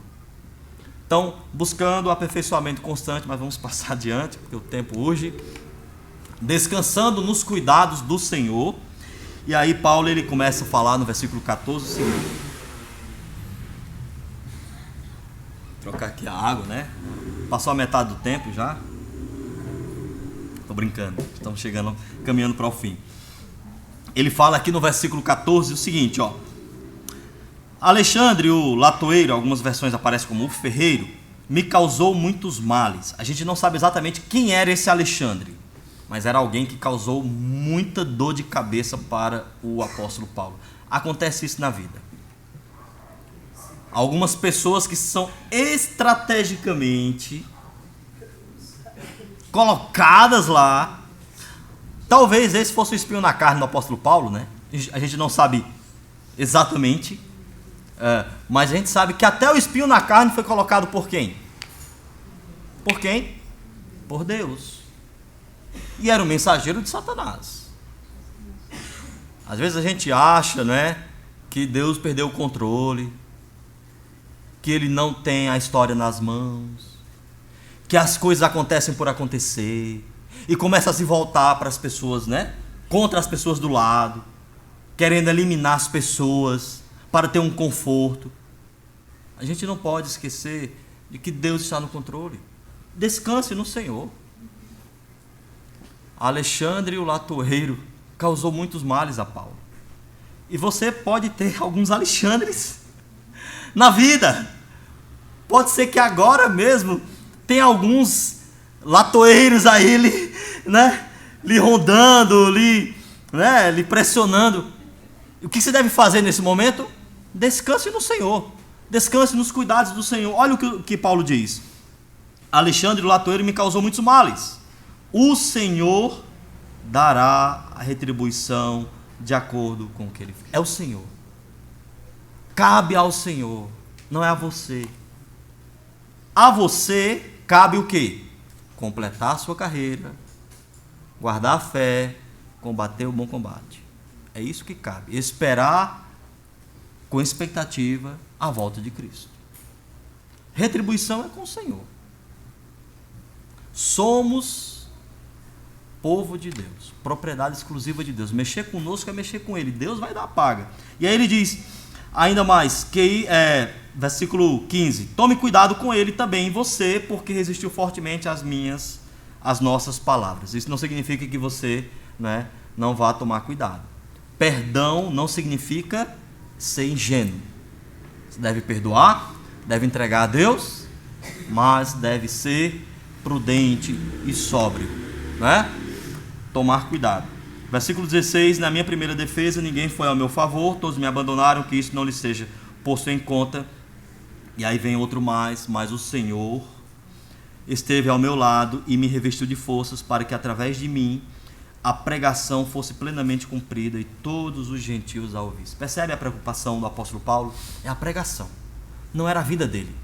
Então, buscando o aperfeiçoamento constante, mas vamos passar adiante, porque o tempo urge. Descansando nos cuidados do Senhor. E aí Paulo ele começa a falar no versículo 14 o seguinte. Vou trocar aqui a água, né? Passou a metade do tempo já. Tô brincando, estamos caminhando para o fim. Ele fala aqui no versículo 14 o seguinte, ó. Alexandre, o latoeiro, algumas versões aparecem como o ferreiro, me causou muitos males. A gente não sabe exatamente quem era esse Alexandre, mas era alguém que causou muita dor de cabeça para o apóstolo Paulo. Acontece isso na vida. Algumas pessoas que são estrategicamente colocadas lá. Talvez esse fosse o espinho na carne do apóstolo Paulo, né? A gente não sabe exatamente. Mas a gente sabe que até o espinho na carne foi colocado por quem? Por quem? Por Deus. E era o mensageiro de Satanás. Às vezes a gente acha, né, que Deus perdeu o controle, que Ele não tem a história nas mãos, que as coisas acontecem por acontecer, e começa a se voltar para as pessoas, né, contra as pessoas do lado, querendo eliminar as pessoas para ter um conforto. A gente não pode esquecer de que Deus está no controle. Descanse no Senhor. Alexandre o latoeiro causou muitos males a Paulo. E você pode ter alguns Alexandres na vida. Pode ser que agora mesmo tem alguns latoeiros aí lhe rondando, lhe pressionando. O que você deve fazer nesse momento? Descanse no Senhor. Descanse nos cuidados do Senhor. Olha o que Paulo diz. Alexandre o latoeiro me causou muitos males. O Senhor dará a retribuição de acordo com o que ele fez. É o Senhor. Cabe ao Senhor, não é a você. A você cabe o quê? Completar a sua carreira, guardar a fé, combater o bom combate. É isso que cabe. Esperar com expectativa a volta de Cristo. Retribuição é com o Senhor. Somos povo de Deus, propriedade exclusiva de Deus. Mexer conosco é mexer com Ele. Deus vai dar a paga. E aí ele diz, ainda mais, versículo 15: tome cuidado com ele também, você, porque resistiu fortemente às nossas palavras. Isso não significa que você, né, não vá tomar cuidado. Perdão não significa ser ingênuo. Você deve perdoar, deve entregar a Deus, mas deve ser prudente e sóbrio, né? Tomar cuidado. Versículo 16: na minha primeira defesa ninguém foi ao meu favor, todos me abandonaram, que isso não lhes seja posto em conta. E aí vem outro mas o Senhor esteve ao meu lado e me revestiu de forças para que através de mim a pregação fosse plenamente cumprida e todos os gentios a ouvissem. Percebe a preocupação do apóstolo Paulo? É a pregação, não era a vida dele,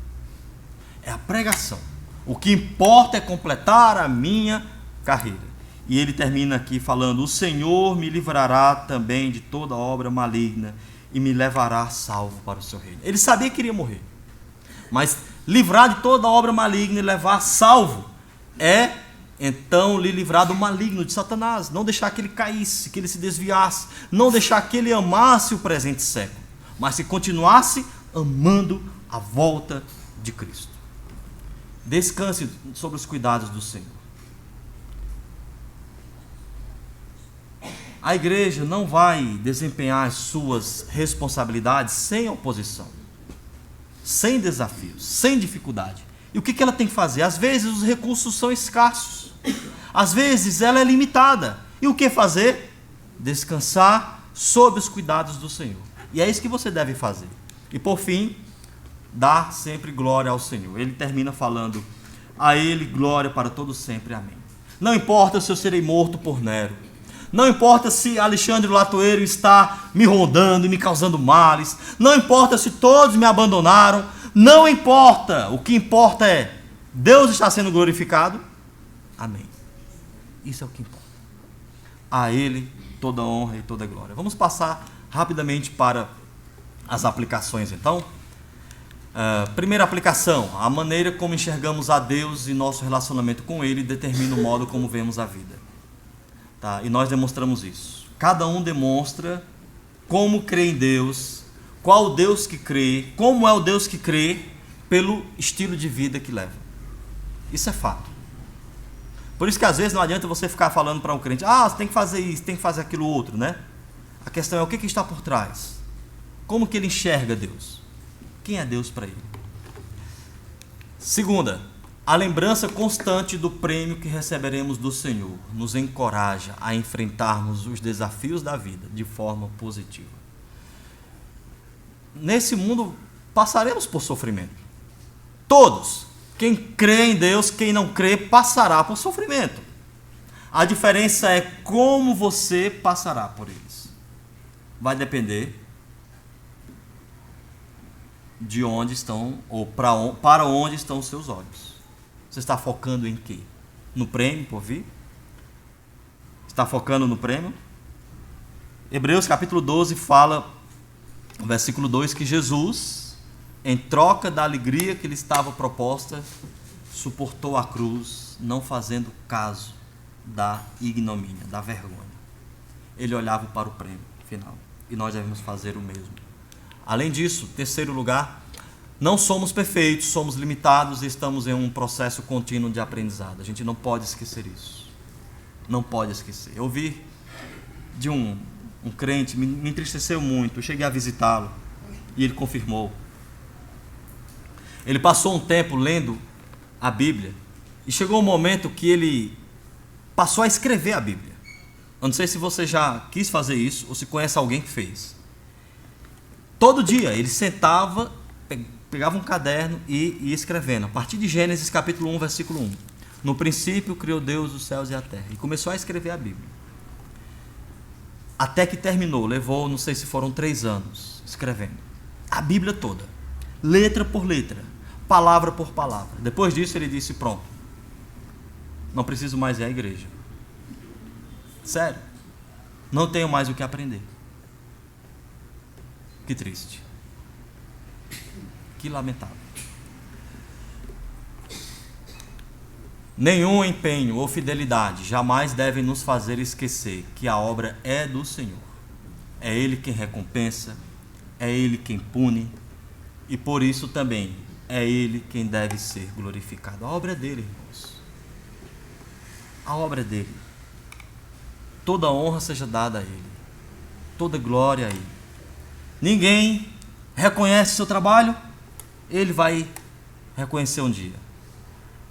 é a pregação. O que importa é completar a minha carreira. E ele termina aqui falando: o Senhor me livrará também de toda obra maligna e me levará salvo para o seu reino. Ele sabia que iria morrer, mas livrar de toda obra maligna e levar salvo é, então, lhe livrar do maligno, de Satanás. Não deixar que ele caísse, que ele se desviasse, não deixar que ele amasse o presente século, mas que continuasse amando a volta de Cristo. Descanse sobre os cuidados do Senhor. A igreja não vai desempenhar as suas responsabilidades sem oposição, sem desafios, sem dificuldade. E o que ela tem que fazer? Às vezes os recursos são escassos, às vezes ela é limitada. E o que fazer? Descansar sob os cuidados do Senhor. E é isso que você deve fazer. E por fim, dar sempre glória ao Senhor. Ele termina falando: a Ele glória para todos sempre, amém. Não importa se eu serei morto por Nero, não importa se Alexandre o latoeiro está me rondando e me causando males, não importa se todos me abandonaram, não importa. O que importa é Deus está sendo glorificado, amém. Isso é o que importa. A Ele toda honra e toda glória. Vamos passar rapidamente para as aplicações então. Primeira aplicação: a maneira como enxergamos a Deus e nosso relacionamento com Ele determina o modo como vemos a vida. Tá? E nós demonstramos isso. Cada um demonstra como crê em Deus, qual o Deus que crê, como é o Deus que crê, pelo estilo de vida que leva. Isso é fato. Por isso que às vezes não adianta você ficar falando para um crente: você tem que fazer isso, tem que fazer aquilo outro, né? A questão é o que está por trás. Como que ele enxerga Deus? Quem é Deus para ele? Segunda, a lembrança constante do prêmio que receberemos do Senhor nos encoraja a enfrentarmos os desafios da vida de forma positiva. Nesse mundo passaremos por sofrimento. Todos. Quem crê em Deus, quem não crê, passará por sofrimento. A diferença é como você passará por eles. Vai depender de onde estão, ou para onde estão os seus olhos. Você está focando em quê? No prêmio por vir? Está focando no prêmio? Hebreus capítulo 12 fala, no versículo 2, que Jesus, em troca da alegria que lhe estava proposta, suportou a cruz, não fazendo caso da ignomínia, da vergonha. Ele olhava para o prêmio final. E nós devemos fazer o mesmo. Além disso, terceiro lugar, não somos perfeitos, somos limitados e estamos em um processo contínuo de aprendizado. A gente não pode esquecer isso. Não pode esquecer. Eu ouvi de um crente, me entristeceu muito. Eu cheguei a visitá-lo e ele confirmou. Ele passou um tempo lendo a Bíblia e chegou um momento que ele passou a escrever a Bíblia. Eu não sei se você já quis fazer isso ou se conhece alguém que fez. Todo dia ele sentava, pegava um caderno e ia escrevendo. A partir de Gênesis capítulo 1, versículo 1. No princípio criou Deus os céus e a terra. E começou a escrever a Bíblia. Até que terminou. Levou, não sei se foram 3 anos, escrevendo. A Bíblia toda. Letra por letra. Palavra por palavra. Depois disso ele disse, pronto. Não preciso mais ir à igreja. Sério. Não tenho mais o que aprender. Que triste. Que lamentável. Nenhum empenho ou fidelidade jamais deve nos fazer esquecer que a obra é do Senhor. É Ele quem recompensa, é Ele quem pune, e por isso também é Ele quem deve ser glorificado. A obra é dele, irmãos. A obra é dele. Toda honra seja dada a Ele. Toda glória a Ele. Ninguém reconhece seu trabalho, Ele vai reconhecer um dia.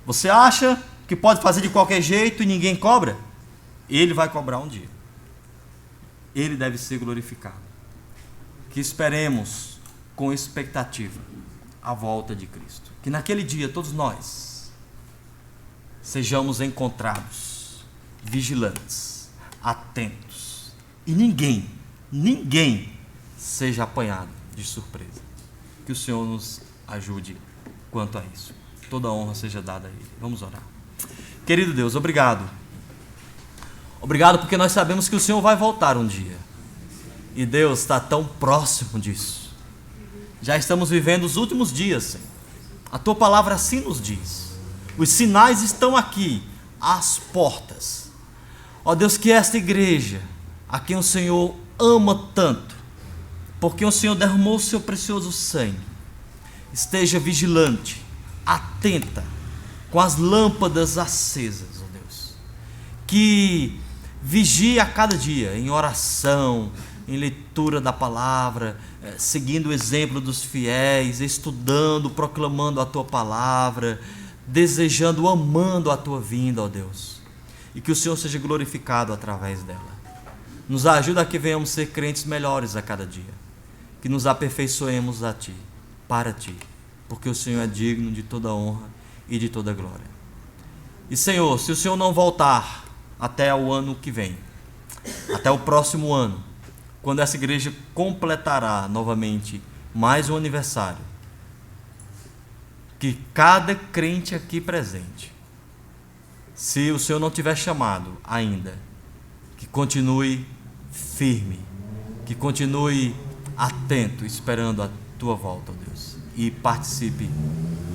Você acha que pode fazer de qualquer jeito e ninguém cobra? Ele vai cobrar um dia. Ele deve ser glorificado. Que esperemos com expectativa a volta de Cristo. Que naquele dia todos nós sejamos encontrados vigilantes, atentos, e ninguém seja apanhado de surpresa. Que o Senhor nos ajude quanto a isso. Toda honra seja dada a Ele. Vamos orar. Querido Deus, obrigado. Obrigado porque nós sabemos que o Senhor vai voltar um dia. E Deus está tão próximo disso. Já estamos vivendo os últimos dias, Senhor. A Tua palavra assim nos diz. Os sinais estão aqui, às portas. Ó Deus, que esta igreja, a quem o Senhor ama tanto, porque o Senhor derramou o seu precioso sangue, esteja vigilante, atenta, com as lâmpadas acesas, ó Deus, que vigie a cada dia em oração, em leitura da palavra, seguindo o exemplo dos fiéis, estudando, proclamando a Tua palavra, desejando, amando a Tua vinda, ó Deus, e que o Senhor seja glorificado através dela. Nos ajuda a que venhamos ser crentes melhores a cada dia, que nos aperfeiçoemos a Ti, para Ti, porque o Senhor é digno de toda honra e de toda glória. E Senhor, se o Senhor não voltar até o ano que vem, até o próximo ano, quando essa igreja completará novamente mais um aniversário, que cada crente aqui presente, se o Senhor não tiver chamado ainda, que continue firme, que continue atento, esperando a Tua volta, ó Deus, e participe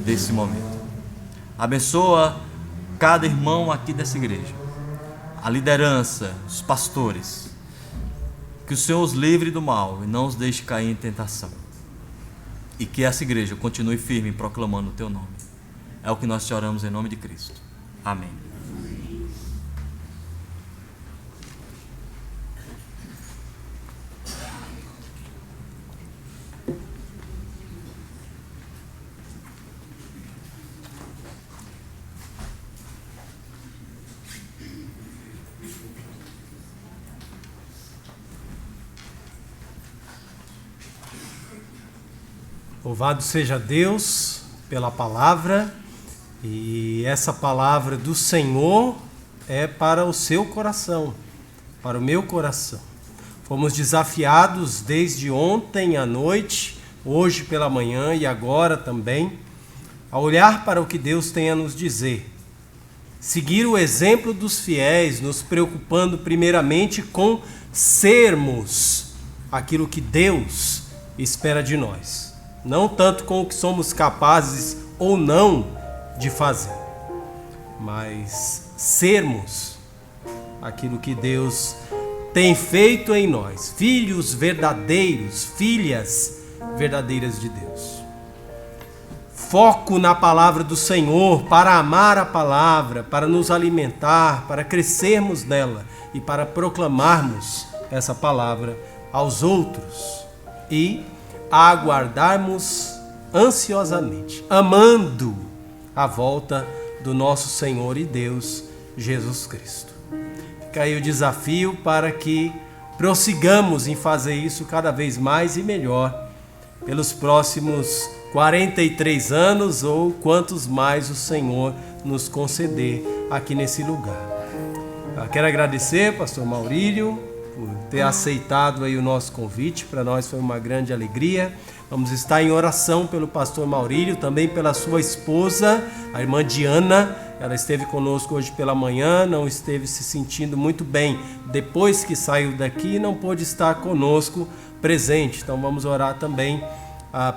desse momento. Abençoa cada irmão aqui dessa igreja, a liderança, os pastores, que o Senhor os livre do mal e não os deixe cair em tentação, e que essa igreja continue firme proclamando o Teu nome. É o que nós te oramos em nome de Cristo. Amém. Louvado seja Deus pela palavra, e essa palavra do Senhor é para o seu coração, para o meu coração. Fomos desafiados desde ontem à noite hoje pela manhã e agora também, a olhar para o que Deus tem a nos dizer. Seguir o exemplo dos fiéis, nos preocupando primeiramente com sermos aquilo que Deus espera de nós. Não tanto com o que somos capazes ou não de fazer, mas sermos aquilo que Deus tem feito em nós, filhos verdadeiros, filhas verdadeiras de Deus. Foco na palavra do Senhor, para amar a palavra, para nos alimentar, para crescermos nela e para proclamarmos essa palavra aos outros e aguardarmos ansiosamente, amando a volta do nosso Senhor e Deus Jesus Cristo. Fica aí o desafio para que prossigamos em fazer isso cada vez mais e melhor pelos próximos 43 anos ou quantos mais o Senhor nos conceder aqui nesse lugar. Eu quero agradecer, pastor Maurílio, por ter aceitado aí o nosso convite. Para nós foi uma grande alegria. Vamos estar em oração pelo pastor Maurílio, também pela sua esposa, a irmã Diana. Ela esteve conosco hoje pela manhã, não esteve se sentindo muito bem depois que saiu daqui e não pôde estar conosco presente. Então vamos orar também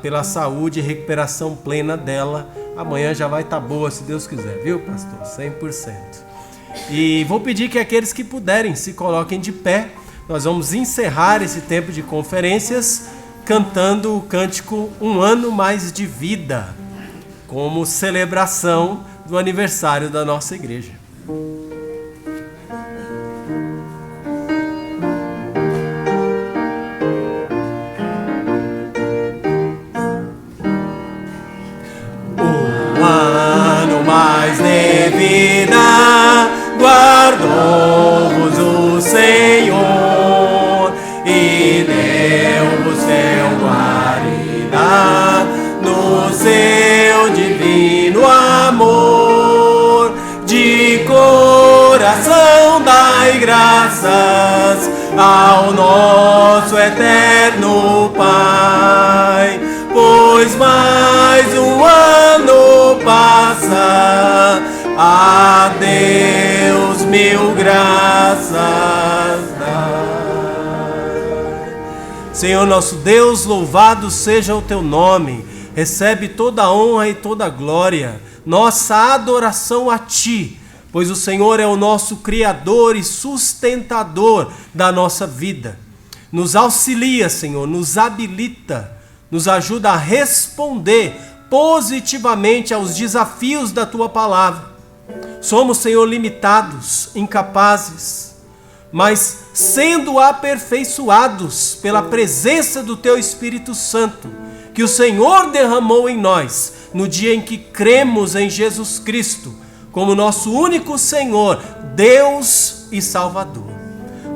pela saúde e recuperação plena dela. Amanhã já vai estar boa, se Deus quiser, viu, pastor? 100%. E vou pedir que aqueles que puderem se coloquem de pé. Nós vamos encerrar esse tempo de conferências cantando o cântico Um Ano Mais de Vida, como celebração do aniversário da nossa igreja. Um ano mais de vida guardou-vos o Senhor e deu-vos seu guarida no seu divino amor. De coração dai graças ao nosso eterno Pai, pois mais um ano passa, a Deus mil graças dá. Senhor nosso Deus, louvado seja o teu nome, recebe toda a honra e toda a glória, nossa adoração a ti, pois o Senhor é o nosso Criador e sustentador da nossa vida. Nos auxilia, Senhor, nos habilita, nos ajuda a responder positivamente aos desafios da tua palavra. Somos, Senhor, limitados, incapazes, mas sendo aperfeiçoados pela presença do teu Espírito Santo, que o Senhor derramou em nós no dia em que cremos em Jesus Cristo como nosso único Senhor, Deus e Salvador.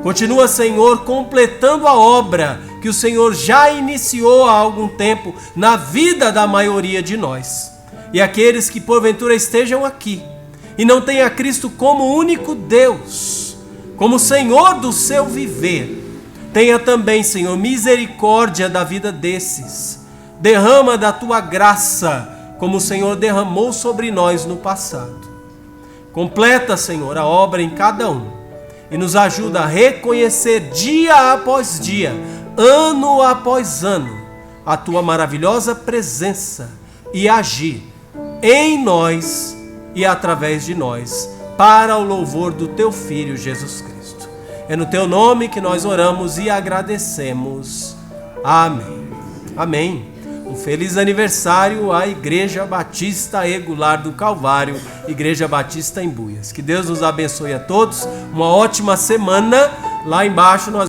Continua, Senhor, completando a obra que o Senhor já iniciou há algum tempo na vida da maioria de nós. E aqueles que porventura estejam aqui e não tenham a Cristo como único Deus, como Senhor do seu viver, tenha também, Senhor, misericórdia da vida desses. Derrama da tua graça, como o Senhor derramou sobre nós no passado. Completa, Senhor, a obra em cada um e nos ajuda a reconhecer dia após dia, ano após ano, a tua maravilhosa presença e agir em nós e através de nós, para o louvor do teu Filho Jesus Cristo. É no teu nome que nós oramos e agradecemos. Amém. Amém. Um feliz aniversário à Igreja Batista Regular do Calvário, Igreja Batista Embuias. Que Deus nos abençoe a todos. Uma ótima semana. Lá embaixo nós